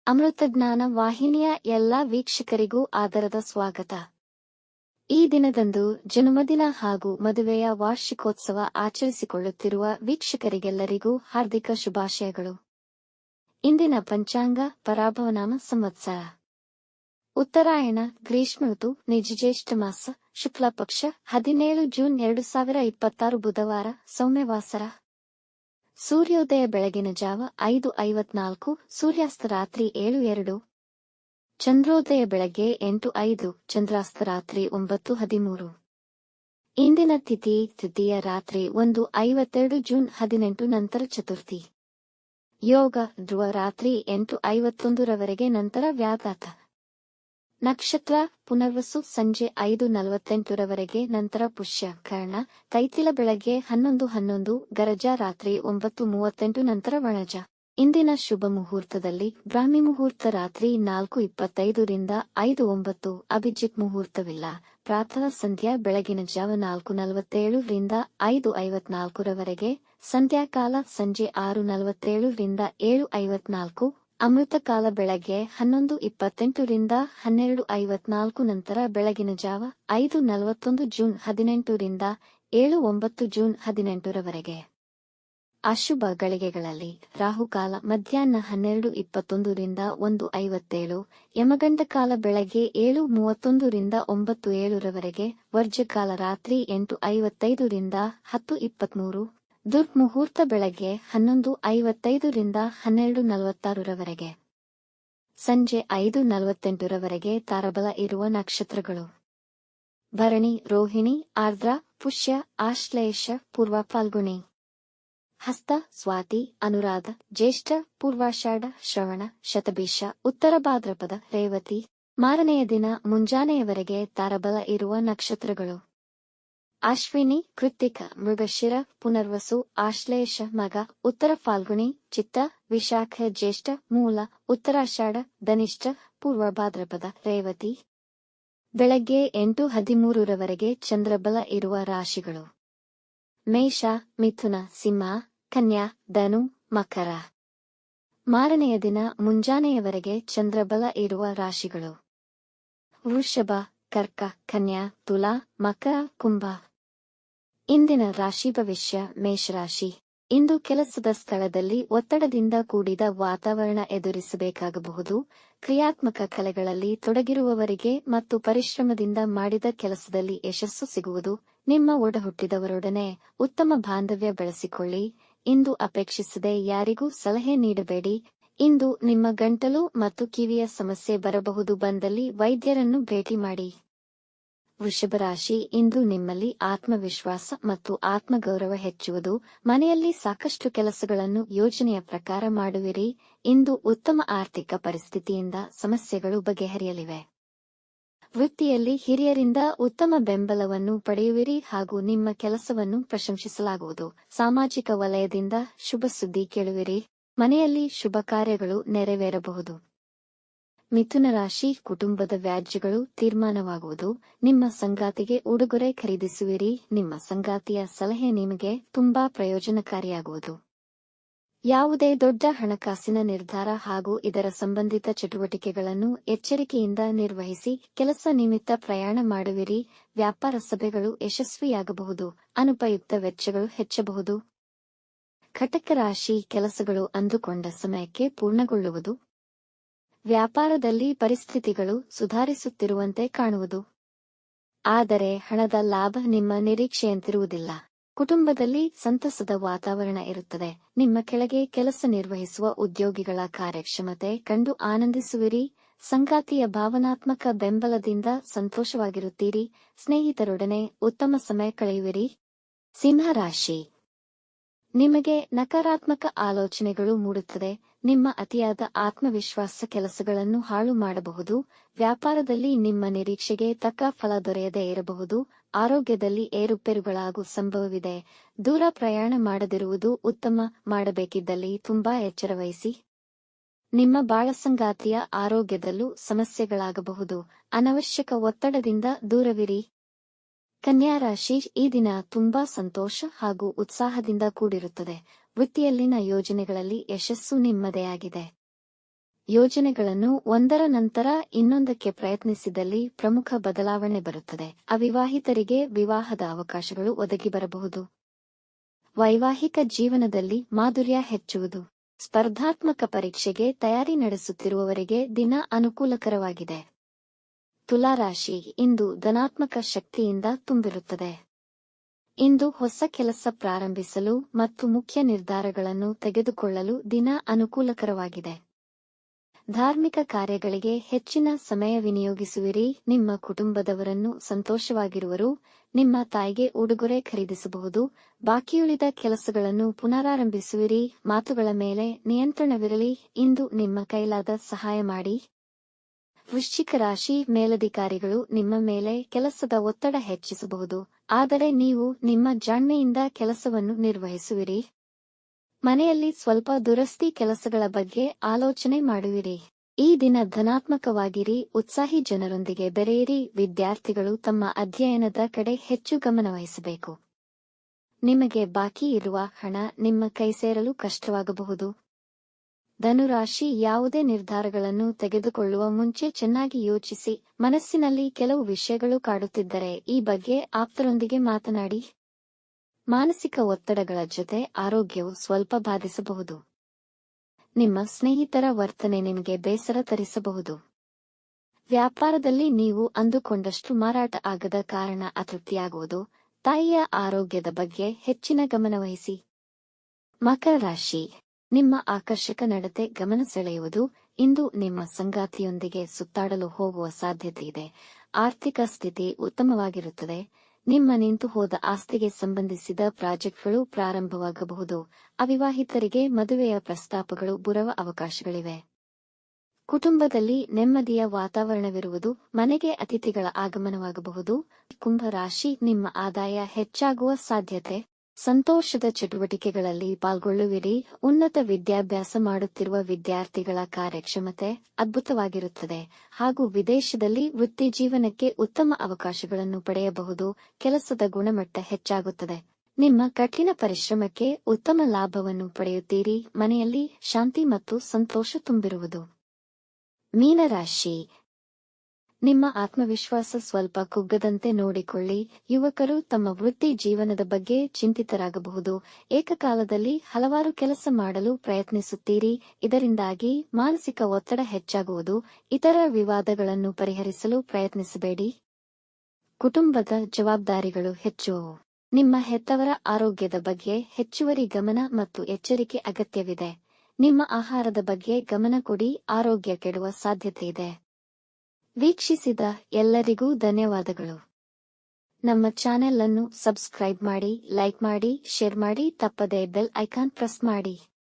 ಅಮೃತಜ್ಞಾನ ವಾಹಿನಿಯ ಎಲ್ಲಾ ವೀಕ್ಷಕರಿಗೂ ಆದರದ ಸ್ವಾಗತ. ಈ ದಿನದಂದು ಜನ್ಮದಿನ ಹಾಗೂ ಮದುವೆಯ ವಾರ್ಷಿಕೋತ್ಸವ ಆಚರಿಸಿಕೊಳ್ಳುತ್ತಿರುವ ವೀಕ್ಷಕರಿಗೆಲ್ಲರಿಗೂ ಹಾರ್ದಿಕ ಶುಭಾಶಯಗಳು. ಇಂದಿನ ಪಂಚಾಂಗ ಪರಾಭವನಾಮ ಸಂವತ್ಸರ ಉತ್ತರಾಯಣ ಗ್ರೀಷ್ಮ ಋತು ನಿಜಜ್ಯೇಷ್ಠ ಮಾಸ ಶುಕ್ಲ ಪಕ್ಷ 17 ಜೂನ್ 2026 ಬುಧವಾರ ಸೌಮ್ಯವಾಸರ. ಸೂರ್ಯೋದಯ ಬೆಳಗಿನ ಜಾವ 5:54, ಸೂರ್ಯಾಸ್ತ ರಾತ್ರಿ 7:02, ಚಂದ್ರೋದಯ ಬೆಳಗ್ಗೆ 8:05, ಚಂದ್ರಾಸ್ತ ರಾತ್ರಿ 9:13. ಇಂದಿನ ತಿಥಿ ತೃತೀಯ ರಾತ್ರಿ 1:52 ಜೂನ್ 18 ನಂತರ ಚತುರ್ಥಿ. ಯೋಗ ಧ್ರುವ ರಾತ್ರಿ 8:51 ರವರೆಗೆ ನಂತರ ವ್ಯಾಘಾತ. ನಕ್ಷತ್ರ ಪುನರ್ವಸು ಸಂಜೆ 5:48 ರವರೆಗೆ ನಂತರ ಪುಷ್ಯ ಕರ್ಣ ತೈತಿಲ ಬೆಳಗ್ಗೆ 11:11, ಗರಜ ರಾತ್ರಿ 9:38 ನಂತರ ವಣಜ. ಇಂದಿನ ಶುಭ ಮುಹೂರ್ತದಲ್ಲಿ ಬ್ರಾಹ್ಮಿ ಮುಹೂರ್ತ ರಾತ್ರಿ 4:25 ರಿಂದ 5:09, ಅಭಿಜಿತ್ ಮುಹೂರ್ತವಿಲ್ಲ. ಪ್ರಾತಃ ಸಂಧ್ಯಾ ಬೆಳಗಿನ ಜಾವ 4:47 ರಿಂದ 5:54 ರವರೆಗೆ, ಸಂಧ್ಯಾಕಾಲ ಸಂಜೆ 6:47 ರಿಂದ 7:54, ಅಮೃತ ಕಾಲ ಬೆಳಗ್ಗೆ 11:28 ರಿಂದ 12:54 ನಂತರ ಬೆಳಗಿನ ಜಾವ 5:41 ಜೂನ್ 18 ರಿಂದ 7:09 ಜೂನ್ 18 ರವರೆಗೆ. ಅಶುಭ ಗಳಿಗೆಗಳಲ್ಲಿ ರಾಹುಕಾಲ ಮಧ್ಯಾಹ್ನ 12:21 ರಿಂದ 1:57, ಯಮಗಂಡ ಕಾಲ ಬೆಳಗ್ಗೆ 7:31 ರಿಂದ 9:07 ರವರೆಗೆ, ವರ್ಜಕಾಲ ರಾತ್ರಿ 8:55 ರಿಂದ 10:23, ದುರ್ಮುಹೂರ್ತ ಬೆಳಗ್ಗೆ 11:55 ರಿಂದ 12:46 ರವರೆಗೆ. ಸಂಜೆ 5:48 ರವರೆಗೆ ತಾರಬಲ ಇರುವ ನಕ್ಷತ್ರಗಳು: ಭರಣಿ, ರೋಹಿಣಿ, ಆರ್ದ್ರ, ಪುಷ್ಯ, ಆಶ್ಲೇಷ, ಪೂರ್ವ ಫಾಲ್ಗುಣಿ, ಹಸ್ತ, ಸ್ವಾತಿ, ಅನುರಾಧ, ಜ್ಯೇಷ್ಠ, ಪೂರ್ವಾಷಾಢ, ಶ್ರವಣ, ಶತಭಿಷ, ಉತ್ತರ ಭಾದ್ರಪದ, ರೇವತಿ. ಮಾರನೆಯ ದಿನ ಮುಂಜಾನೆಯವರೆಗೆ ತಾರಬಲ ಇರುವ ನಕ್ಷತ್ರಗಳು: ಅಶ್ವಿನಿ, ಕೃತ್ತಿಕ, ಮೃಗಶಿರ, ಪುನರ್ವಸು, ಆಶ್ಲೇಷ, ಮಗ, ಉತ್ತರ ಫಾಲ್ಗುಣಿ, ಚಿತ್ತ, ವಿಶಾಖ, ಜ್ಯೇಷ್ಠ, ಮೂಲ, ಉತ್ತರಾಷಾಢ, ಧನಿಷ್ಠ, ಪೂರ್ವ ಭಾದ್ರಪದ, ರೇವತಿ. ಬೆಳಗ್ಗೆ 8:13 ರವರೆಗೆ ಚಂದ್ರಬಲ ಇರುವ ರಾಶಿಗಳು: ಮೇಷ, ಮಿಥುನ, ಸಿಂಹ, ಕನ್ಯಾ, ಧನು, ಮಕರ. ಮಾರನೆಯ ದಿನ ಮುಂಜಾನೆಯವರೆಗೆ ಚಂದ್ರಬಲ ಇರುವ ರಾಶಿಗಳು: ವೃಷಭ, ಕರ್ಕ, ಕನ್ಯಾ, ತುಲಾ, ಮಕರ, ಕುಂಭ. ಇಂದಿನ ರಾಶಿ ಭವಿಷ್ಯ: ಮೇಷರಾಶಿ. ಇಂದು ಕೆಲಸದ ಸ್ಥಳದಲ್ಲಿ ಒತ್ತಡದಿಂದ ಕೂಡಿದ ವಾತಾವರಣ ಎದುರಿಸಬೇಕಾಗಬಹುದು. ಕ್ರಿಯಾತ್ಮಕ ಕಲೆಗಳಲ್ಲಿ ತೊಡಗಿರುವವರಿಗೆ ಮತ್ತು ಪರಿಶ್ರಮದಿಂದ ಮಾಡಿದ ಕೆಲಸದಲ್ಲಿ ಯಶಸ್ಸು ಸಿಗುವುದು. ನಿಮ್ಮ ಒಡಹುಟ್ಟಿದವರೊಡನೆ ಉತ್ತಮ ಬಾಂಧವ್ಯ ಬೆಳೆಸಿಕೊಳ್ಳಿ. ಇಂದು ಅಪೇಕ್ಷಿಸದೆ ಯಾರಿಗೂ ಸಲಹೆ ನೀಡಬೇಡಿ. ಇಂದು ನಿಮ್ಮ ಗಂಟಲು ಮತ್ತು ಕಿವಿಯ ಸಮಸ್ಯೆ ಬರಬಹುದು, ಬಂದಲ್ಲಿ ವೈದ್ಯರನ್ನು ಭೇಟಿ ಮಾಡಿ. ವೃಷಭರಾಶಿ. ಇಂದು ನಿಮ್ಮಲ್ಲಿ ಆತ್ಮವಿಶ್ವಾಸ ಮತ್ತು ಆತ್ಮಗೌರವ ಹೆಚ್ಚುವುದು. ಮನೆಯಲ್ಲಿ ಸಾಕಷ್ಟು ಕೆಲಸಗಳನ್ನು ಯೋಜನೆಯ ಪ್ರಕಾರ ಮಾಡುವಿರಿ. ಇಂದು ಉತ್ತಮ ಆರ್ಥಿಕ ಪರಿಸ್ಥಿತಿಯಿಂದ ಸಮಸ್ಯೆಗಳು ಬಗೆಹರಿಯಲಿವೆ. ವೃತ್ತಿಯಲ್ಲಿ ಹಿರಿಯರಿಂದ ಉತ್ತಮ ಬೆಂಬಲವನ್ನು ಪಡೆಯುವಿರಿ ಹಾಗೂ ನಿಮ್ಮ ಕೆಲಸವನ್ನು ಪ್ರಶಂಸಿಸಲಾಗುವುದು. ಸಾಮಾಜಿಕ ವಲಯದಿಂದ ಶುಭ ಸುದ್ದಿ ಕೇಳುವಿರಿ. ಮನೆಯಲ್ಲಿ ಶುಭ ಕಾರ್ಯಗಳು ನೆರವೇರಬಹುದು. ಮಿಥುನ ರಾಶಿ. ಕುಟುಂಬದ ವ್ಯಾಜ್ಯಗಳು ತೀರ್ಮಾನವಾಗುವುದು. ನಿಮ್ಮ ಸಂಗಾತಿಗೆ ಉಡುಗೊರೆ ಖರೀದಿಸುವಿರಿ. ನಿಮ್ಮ ಸಂಗಾತಿಯ ಸಲಹೆ ನಿಮಗೆ ತುಂಬಾ ಪ್ರಯೋಜನಕಾರಿಯಾಗುವುದು. ಯಾವುದೇ ದೊಡ್ಡ ಹಣಕಾಸಿನ ನಿರ್ಧಾರ ಹಾಗೂ ಇದರ ಸಂಬಂಧಿತ ಚಟುವಟಿಕೆಗಳನ್ನು ಎಚ್ಚರಿಕೆಯಿಂದ ನಿರ್ವಹಿಸಿ. ಕೆಲಸ ನಿಮಿತ್ತ ಪ್ರಯಾಣ ಮಾಡುವಿರಿ. ವ್ಯಾಪಾರ ಸಭೆಗಳು ಯಶಸ್ವಿಯಾಗಬಹುದು. ಅನುಪಯುಕ್ತ ವೆಚ್ಚಗಳು ಹೆಚ್ಚಬಹುದು. ಕಟಕ ರಾಶಿ. ಕೆಲಸಗಳು ಅಂದುಕೊಂಡ ಸಮಯಕ್ಕೆ ಪೂರ್ಣಗೊಳ್ಳುವುದು. ವ್ಯಾಪಾರದಲ್ಲಿ ಪರಿಸ್ಥಿತಿಗಳು ಸುಧಾರಿಸುತ್ತಿರುವಂತೆ ಕಾಣುವುದು. ಆದರೆ ಹಣದ ಲಾಭ ನಿಮ್ಮ ನಿರೀಕ್ಷೆಯಂತಿರುವುದಿಲ್ಲ. ಕುಟುಂಬದಲ್ಲಿ ಸಂತಸದ ವಾತಾವರಣ ಇರುತ್ತದೆ. ನಿಮ್ಮ ಕೆಳಗೆ ಕೆಲಸ ನಿರ್ವಹಿಸುವ ಉದ್ಯೋಗಿಗಳ ಕಾರ್ಯಕ್ಷಮತೆ ಕಂಡು ಆನಂದಿಸುವಿರಿ. ಸಂಗಾತಿಯ ಭಾವನಾತ್ಮಕ ಬೆಂಬಲದಿಂದ ಸಂತೋಷವಾಗಿರುತ್ತೀರಿ. ಸ್ನೇಹಿತರೊಡನೆ ಉತ್ತಮ ಸಮಯ ಕಳೆಯುವಿರಿ. ಸಿಂಹರಾಶಿ. ನಿಮಗೆ ನಕಾರಾತ್ಮಕ ಆಲೋಚನೆಗಳು ಮೂಡುತ್ತದೆ. ನಿಮ್ಮ ಅತಿಯಾದ ಆತ್ಮವಿಶ್ವಾಸ ಕೆಲಸಗಳನ್ನು ಹಾಳು ಮಾಡಬಹುದು. ವ್ಯಾಪಾರದಲ್ಲಿ ನಿಮ್ಮ ನಿರೀಕ್ಷೆಗೆ ತಕ್ಕ ಫಲ ದೊರೆಯದೇ ಇರಬಹುದು. ಆರೋಗ್ಯದಲ್ಲಿ ಏರುಪೇರುಗಳಾಗುವ ಸಂಭವವಿದೆ. ದೂರ ಪ್ರಯಾಣ ಮಾಡದಿರುವುದು ಉತ್ತಮ. ಮಾಡಬೇಕಿದ್ದಲ್ಲಿ ತುಂಬಾ ಎಚ್ಚರವಹಿಸಿ. ನಿಮ್ಮ ಬಾಳಸಂಗಾತಿಯ ಆರೋಗ್ಯದಲ್ಲೂ ಸಮಸ್ಯೆಗಳಾಗಬಹುದು. ಅನವಶ್ಯಕ ಒತ್ತಡದಿಂದ ದೂರವಿರಿ. ಕನ್ಯಾ ರಾಶಿ. ಈ ದಿನ ತುಂಬಾ ಸಂತೋಷ ಹಾಗೂ ಉತ್ಸಾಹದಿಂದ ಕೂಡಿರುತ್ತದೆ. ವೃತ್ತಿಯಲ್ಲಿನ ಯೋಜನೆಗಳಲ್ಲಿ ಯಶಸ್ಸು ನಿಮ್ಮದೇ ಆಗಿದೆ. ಯೋಜನೆಗಳನ್ನು ಒಂದರ ನಂತರ ಇನ್ನೊಂದಕ್ಕೆ ಪ್ರಯತ್ನಿಸಿದಲ್ಲಿ ಪ್ರಮುಖ ಬದಲಾವಣೆ ಬರುತ್ತದೆ. ಅವಿವಾಹಿತರಿಗೆ ವಿವಾಹದ ಅವಕಾಶಗಳು ಒದಗಿ ಬರಬಹುದು. ವೈವಾಹಿಕ ಜೀವನದಲ್ಲಿ ಮಾಧುರ್ಯ ಹೆಚ್ಚುವುದು. ಸ್ಪರ್ಧಾತ್ಮಕ ಪರೀಕ್ಷೆಗೆ ತಯಾರಿ ನಡೆಸುತ್ತಿರುವವರಿಗೆ ದಿನ ಅನುಕೂಲಕರವಾಗಿದೆ. ತುಲಾರಾಶಿ ಇಂದು ಧನಾತ್ಮಕ ಶಕ್ತಿಯಿಂದ ತುಂಬಿರುತ್ತದೆ. ಇಂದು ಹೊಸ ಕೆಲಸ ಪ್ರಾರಂಭಿಸಲು ಮತ್ತು ಮುಖ್ಯ ನಿರ್ಧಾರಗಳನ್ನು ತೆಗೆದುಕೊಳ್ಳಲು ದಿನ ಅನುಕೂಲಕರವಾಗಿದೆ. ಧಾರ್ಮಿಕ ಕಾರ್ಯಗಳಿಗೆ ಹೆಚ್ಚಿನ ಸಮಯ ವಿನಿಯೋಗಿಸುವಿರಿ. ನಿಮ್ಮ ಕುಟುಂಬದವರನ್ನು ಸಂತೋಷವಾಗಿರುವರು. ನಿಮ್ಮ ತಾಯಿಗೆ ಉಡುಗೊರೆ ಖರೀದಿಸಬಹುದು. ಬಾಕಿಯುಳಿದ ಕೆಲಸಗಳನ್ನು ಪುನರಾರಂಭಿಸುವಿರಿ. ಮಾತುಗಳ ಮೇಲೆ ನಿಯಂತ್ರಣವಿರಲಿ. ಇಂದು ನಿಮ್ಮ ಕೈಲಾದ ಸಹಾಯ ಮಾಡಿ. ವೃಶ್ಚಿಕ ರಾಶಿ ಮೇಲಧಿಕಾರಿಗಳು ನಿಮ್ಮ ಮೇಲೆ ಕೆಲಸದ ಒತ್ತಡ ಹೆಚ್ಚಿಸಬಹುದು, ಆದರೆ ನೀವು ನಿಮ್ಮ ಜಾಣ್ಮೆಯಿಂದ ಕೆಲಸವನ್ನು ನಿರ್ವಹಿಸುವಿರಿ. ಮನೆಯಲ್ಲಿ ಸ್ವಲ್ಪ ದುರಸ್ತಿ ಕೆಲಸಗಳ ಬಗ್ಗೆ ಆಲೋಚನೆ ಮಾಡುವಿರಿ. ಈ ದಿನ ಧನಾತ್ಮಕವಾಗಿರಿ. ಉತ್ಸಾಹಿ ಜನರೊಂದಿಗೆ ಬೆರೆಯಿರಿ. ವಿದ್ಯಾರ್ಥಿಗಳು ತಮ್ಮ ಅಧ್ಯಯನದ ಕಡೆ ಹೆಚ್ಚು ಗಮನವಹಿಸಬೇಕು. ನಿಮಗೆ ಬಾಕಿ ಇರುವ ಹಣ ನಿಮ್ಮ ಕೈ ಸೇರಲು ಕಷ್ಟವಾಗಬಹುದು. ಧನುರಾಶಿ ಯಾವುದೇ ನಿರ್ಧಾರಗಳನ್ನು ತೆಗೆದುಕೊಳ್ಳುವ ಮುಂಚೆ ಚೆನ್ನಾಗಿ ಯೋಚಿಸಿ. ಮನಸ್ಸಿನಲ್ಲಿ ಕೆಲವು ವಿಷಯಗಳು ಕಾಡುತ್ತಿದ್ದರೆ ಈ ಬಗ್ಗೆ ಆಪ್ತರೊಂದಿಗೆ ಮಾತನಾಡಿ. ಮಾನಸಿಕ ಒತ್ತಡಗಳ ಜೊತೆ ಆರೋಗ್ಯವು ಸ್ವಲ್ಪ ಬಾಧಿಸಬಹುದು. ನಿಮ್ಮ ಸ್ನೇಹಿತರ ವರ್ತನೆ ನಿಮಗೆ ಬೇಸರ ತರಿಸಬಹುದು. ವ್ಯಾಪಾರದಲ್ಲಿ ನೀವು ಅಂದುಕೊಂಡಷ್ಟು ಮಾರಾಟ ಆಗದ ಕಾರಣ ಅತೃಪ್ತಿಯಾಗುವುದು. ತಾಯಿಯ ಆರೋಗ್ಯದ ಬಗ್ಗೆ ಹೆಚ್ಚಿನ ಗಮನವಹಿಸಿ. ಮಕರ ರಾಶಿ ನಿಮ್ಮ ಆಕರ್ಷಕ ನಡತೆ ಗಮನ ಸೆಳೆಯುವುದು. ಇಂದು ನಿಮ್ಮ ಸಂಗಾತಿಯೊಂದಿಗೆ ಸುತ್ತಾಡಲು ಹೋಗುವ ಸಾಧ್ಯತೆ ಇದೆ. ಆರ್ಥಿಕ ಸ್ಥಿತಿ ಉತ್ತಮವಾಗಿರುತ್ತದೆ. ನಿಮ್ಮ ನಿಂತು ಹೋದ ಆಸ್ತಿಗೆ ಸಂಬಂಧಿಸಿದ ಪ್ರಾಜೆಕ್ಟ್ಗಳು ಪ್ರಾರಂಭವಾಗಬಹುದು. ಅವಿವಾಹಿತರಿಗೆ ಮದುವೆಯ ಪ್ರಸ್ತಾಪಗಳು ಬರುವ ಅವಕಾಶಗಳಿವೆ. ಕುಟುಂಬದಲ್ಲಿ ನೆಮ್ಮದಿಯ ವಾತಾವರಣವಿರುವುದು. ಮನೆಗೆ ಅತಿಥಿಗಳ ಆಗಮನವಾಗಬಹುದು. ಕುಂಭ ರಾಶಿ ನಿಮ್ಮ ಆದಾಯ ಹೆಚ್ಚಾಗುವ ಸಾಧ್ಯತೆ. ಸಂತೋಷದ ಚಟುವಟಿಕೆಗಳಲ್ಲಿ ಪಾಲ್ಗೊಳ್ಳುವಿರಿ. ಉನ್ನತ ವಿದ್ಯಾಭ್ಯಾಸ ಮಾಡುತ್ತಿರುವ ವಿದ್ಯಾರ್ಥಿಗಳ ಕಾರ್ಯಕ್ಷಮತೆ ಅದ್ಭುತವಾಗಿರುತ್ತದೆ ಹಾಗೂ ವಿದೇಶದಲ್ಲಿ ವೃತ್ತಿಜೀವನಕ್ಕೆ ಉತ್ತಮ ಅವಕಾಶಗಳನ್ನು ಪಡೆಯಬಹುದು. ಕೆಲಸದ ಗುಣಮಟ್ಟ ಹೆಚ್ಚಾಗುತ್ತದೆ. ನಿಮ್ಮ ಕಠಿಣ ಪರಿಶ್ರಮಕ್ಕೆ ಉತ್ತಮ ಲಾಭವನ್ನು ಪಡೆಯುತ್ತೀರಿ. ಮನೆಯಲ್ಲಿ ಶಾಂತಿ ಮತ್ತು ಸಂತೋಷ ತುಂಬಿರುವುದು. ಮೀನರಾಶಿ ನಿಮ್ಮ ಆತ್ಮವಿಶ್ವಾಸ ಸ್ವಲ್ಪ ಕುಗ್ಗದಂತೆ ನೋಡಿಕೊಳ್ಳಿ. ಯುವಕರು ತಮ್ಮ ವೃತ್ತಿ ಜೀವನದ ಬಗ್ಗೆ ಚಿಂತಿತರಾಗಬಹುದು. ಏಕಕಾಲದಲ್ಲಿ ಹಲವಾರು ಕೆಲಸ ಮಾಡಲು ಪ್ರಯತ್ನಿಸುತ್ತೀರಿ. ಇದರಿಂದಾಗಿ ಮಾನಸಿಕ ಒತ್ತಡ ಹೆಚ್ಚಾಗುವುದು. ಇತರ ವಿವಾದಗಳನ್ನು ಪರಿಹರಿಸಲು ಪ್ರಯತ್ನಿಸಬೇಡಿ. ಕುಟುಂಬದ ಜವಾಬ್ದಾರಿಗಳು ಹೆಚ್ಚುವವು. ನಿಮ್ಮ ಹೆತ್ತವರ ಆರೋಗ್ಯದ ಬಗ್ಗೆ ಹೆಚ್ಚುವರಿ ಗಮನ ಮತ್ತು ಎಚ್ಚರಿಕೆ ಅಗತ್ಯವಿದೆ. ನಿಮ್ಮ ಆಹಾರದ ಬಗ್ಗೆ ಗಮನ ಕೊಡಿ. ಆರೋಗ್ಯ ಕೆಡುವ ಸಾಧ್ಯತೆಯಿದೆ. ವೀಕ್ಷಿಸಿದ ಎಲ್ಲರಿಗೂ ಧನ್ಯವಾದಗಳು. ನಮ್ಮ ಚಾನೆಲ್ ಅನ್ನು ಸಬ್ಸ್ಕ್ರೈಬ್ ಮಾಡಿ, ಲೈಕ್ ಮಾಡಿ, ಶೇರ್ ಮಾಡಿ. ತಪ್ಪದೇ ಬೆಲ್ ಐಕಾನ್ ಪ್ರೆಸ್ ಮಾಡಿ.